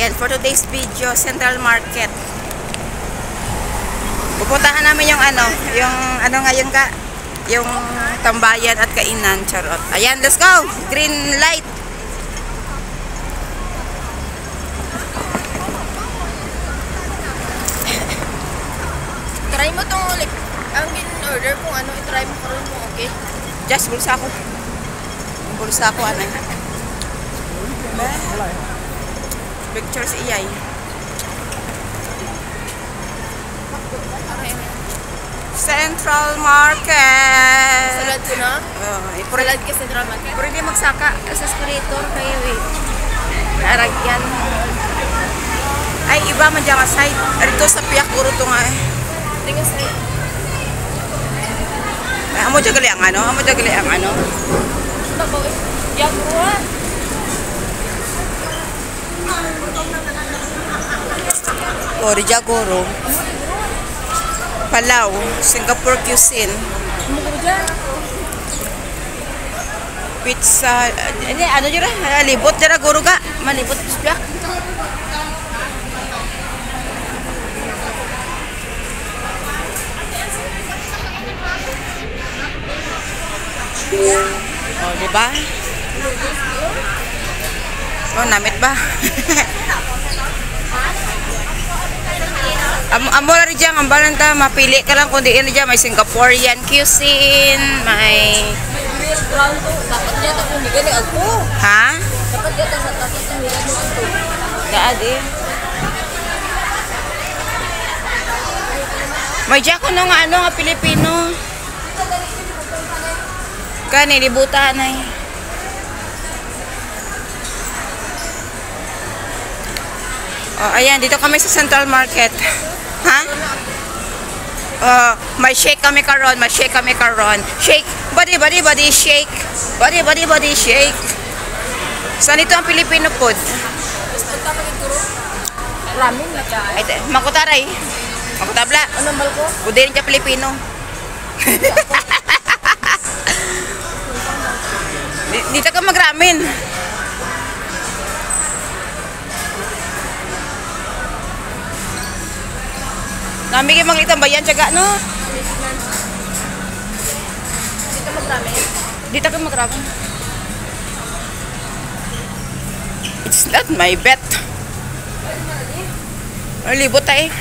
Ayan, for today's video, Central Market. Pupuntahan namin yung ngayon ka, yung tambayan at kainan, charot. Ayan, let's go! Green light! Try mo tong ulit. Ang in-order kung ano, i-try mo karon mo, okay? Just, bulsa ko. Bulsa ko, ano. Pictures iyay. Central Market. Salad ko na? Salad ka Central Market? Pero hindi magsaka sa escalator kayo eh. Aragyan. Ay, iba man dyan ka side. Arito sa piyak puro ito nga eh. Tingnan sa'yo. Ay, amo jagali ang ano? Amo jagali ang ano? Babaw eh. Yakuha. O, Rijagoro. Palau. Singapore cuisine. Mukha dyan. Pizza. Ano dyan? Libot dyan guro ka. Malibot. Piyak. Oh, diba? Oh, namit ba? Amo na rin dyan, ang balanta, mapili ka lang kung di na dyan, may Singaporean cuisine, may... Dapat dyan ako higali ako. Ha? Dapat dyan sa tapos ng higali ako. Daad eh. May dyan ko nga ano, nga Pilipino. Kani, libutan ay. Oh, ayan, dito kami sa Central Market. Ha? May shake kami karon, may shake kami karon. Shake, body, body, body, shake. Body, body, body, shake. Saan ito ang Filipino food? Ramen na ka. Ay, makutaray. Makutabla. Anong bal ko? Budin siya Filipino. Dito ka magramin. Nami kayo maglitan ba yan, tiyaga, no? Dito mag-ramen? Dito ka magramin. It's not my bet. Libot ta eh.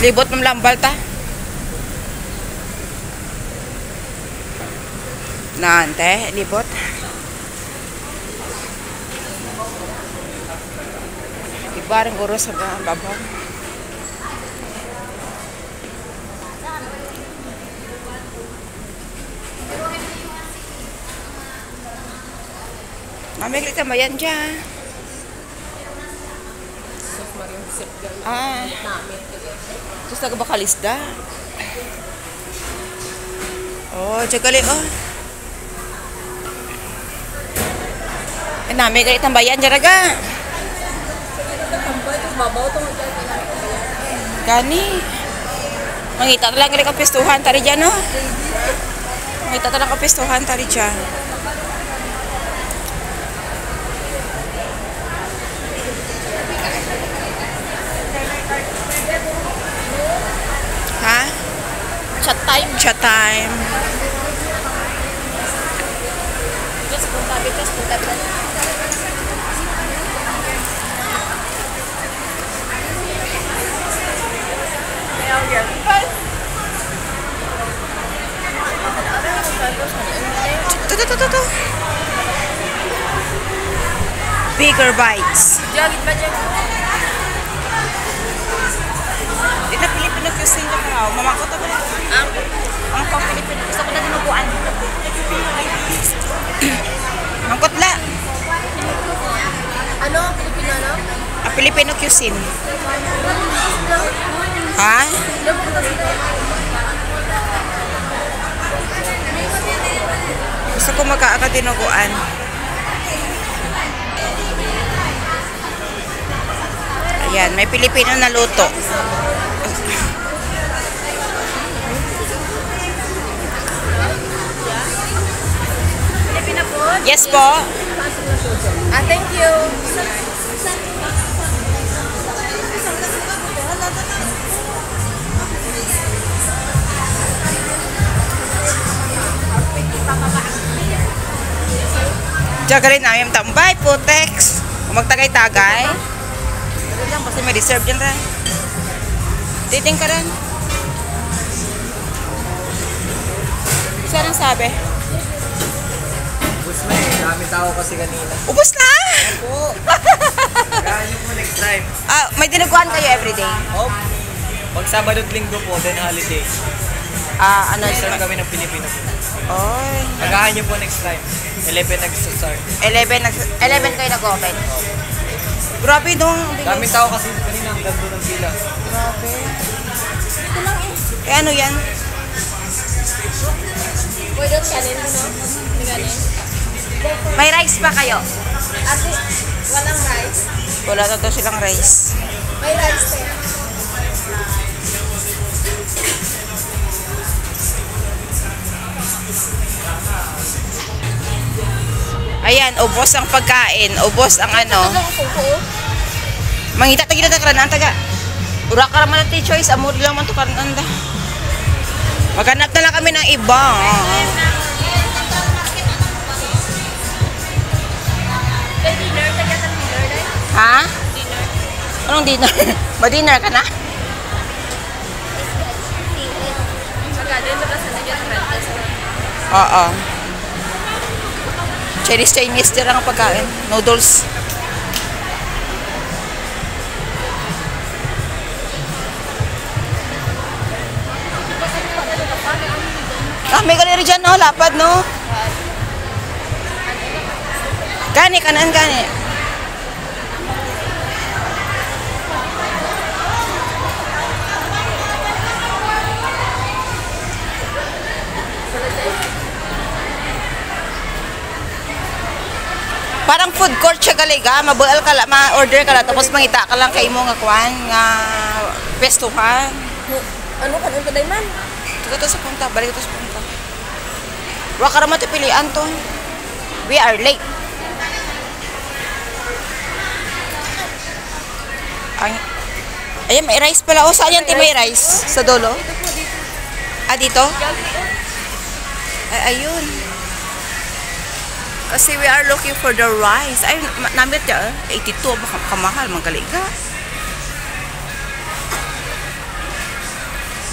Libot mamlambal ta. Nante, libot. Ibarang guro sa babaw. Mamigli ka ba yan dyan? Ah. Terus na bakal isda. Oh, jagali oh. Nami galit ang bayan, jaraga. Gani. Mangita lang galit ang pistuhan, tari dyan, no? Mangita lang ang pistuhan, tari dyan. Ha? Chat time. Chat time. Just punta. Tuh. Bigger bites. Jagit ba dyan? Ito Filipino cuisine ka raw. Mamangkot ako na. Ang pang Filipino. Gusto ko na dinubuan. Mangkot la. Ano? Pilipino ano? Filipino cuisine. Ha? Gusto ko magkaakadinuguan. Ayan, may Pilipino na luto. Pilipino po? Yes po. Thank you. Diyan namin tambay, putex. Kung magtagay-tagay. Pero lang, kasi may reserve dyan rin. Dating ka rin. Saan ang sabi? Ubus na eh. Dami tao kasi kanina. Ubus na! Po. Kaya nyo po next time. May dinuguan kayo everyday? Oh. Pag Sabado at Linggo po, then holiday. Ano Next time siya? kami ng Pilipino po. Oy. Agahan nyo po next time. 11 nag-start. 11 kayo nag-open. Grabe nung Dami tao kasi kanina ang ganda ng pila. Grabe. Ito lang eh. Eh ano yan? Pwede kanin mo, no? Hindi kanin. May rice pa kayo? Ate, walang rice. Wala na daw silang rice. May rice eh. Ayan, ubos ang pagkain. Ubos ang ano. Ano ang kuko? Mangita tagila ta karan taga. Ura ka man ti choice amod lang man to karan anda. Maghanap na lang kami ng iba. Dinner, tagatang dinner na. Ha? Anong dinner? Ba-dinner ka na? Magkano na kasi nag-rent. Oo. Chinese din ang pagkain. Noodles. May galeri dyan, no? Lapad, no? Gani, kanan, gani. Parang food court siya galiga, mabual ka lang, ma-order ka lang, tapos mangita ka lang kay mo nga kwan, nga pestuhan. Ano ka nung taday man? Tugo to sa punta, balik to sa punta. Wa ka naman pilian to. We are late. Ayan, may rice pala. O, saan yan, may rice? Sa dulo? Dito? Ay, ayun. Kasi we are looking for the rice. Ay, namit ya, 82, baka kamahal, magkaliga.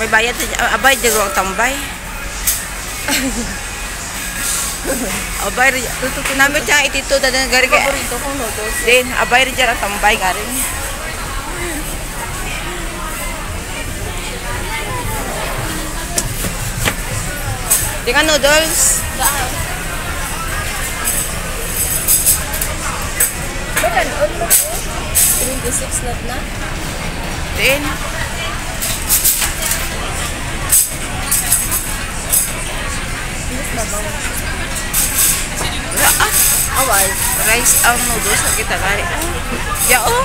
May bayad din. Abay, dito ang tambay. Abay, namit ya, 82, dadang gari ka. Paborito kong noodles. Din, abay rin dyan ang tambay, gari. Tingnan noodles. Saan? Bagan, on mo po. 26 not na. Din. Mas babaw. Awal. Rice ang noodles sa kita gari. Ya, oh.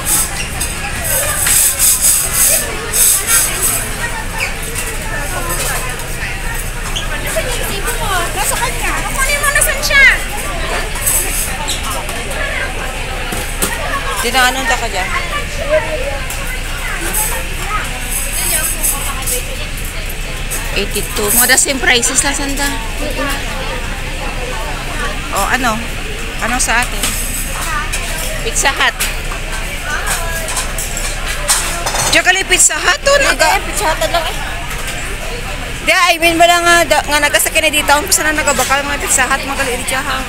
Nasaan yung tipo mo? Nasa kanya. Kukunin mo, nasan siya? Dinaanon ta ka dyan. $82. Mga the same prices lang sanda. O ano? Anong sa atin? Pizza Hut. Diyan kali Pizza Hut to. Pichatan lang eh. Di, I mean ba lang nga nagasakin na dito. Ang pisa na nagabakal mga Pizza Hut. Mga kali dyan ha.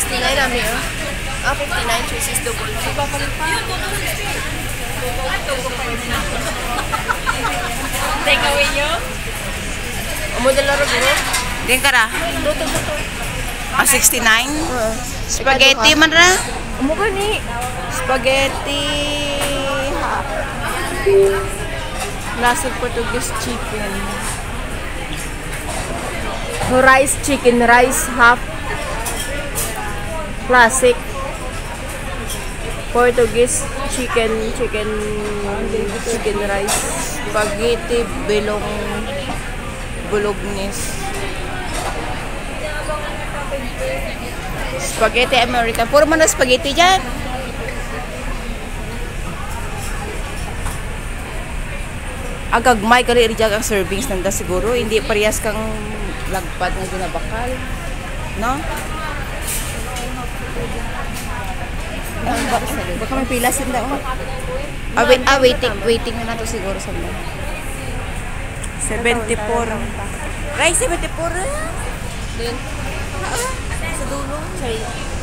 69 namin oh. 59 choices double. Ipapalit pa. Take away nyo? Umudal na rin bro? Diyan ka ra. Luto. 69? Spaghetti man ra. Umuga ni. Spaghetti. Classic Portuguese chicken. Rice chicken, rice half. Classic Portuguese chicken rice. Spaghetti Bolognese. Spaghetti American. Puro man na spaghetti dyan. agagmay kali rijag ang servings nanda siguro hindi parehas kang lagpad nga ginabakal no baka may pila sila waiting na nato siguro sa mga 74 Ray 74 Din. sa dulo Sorry.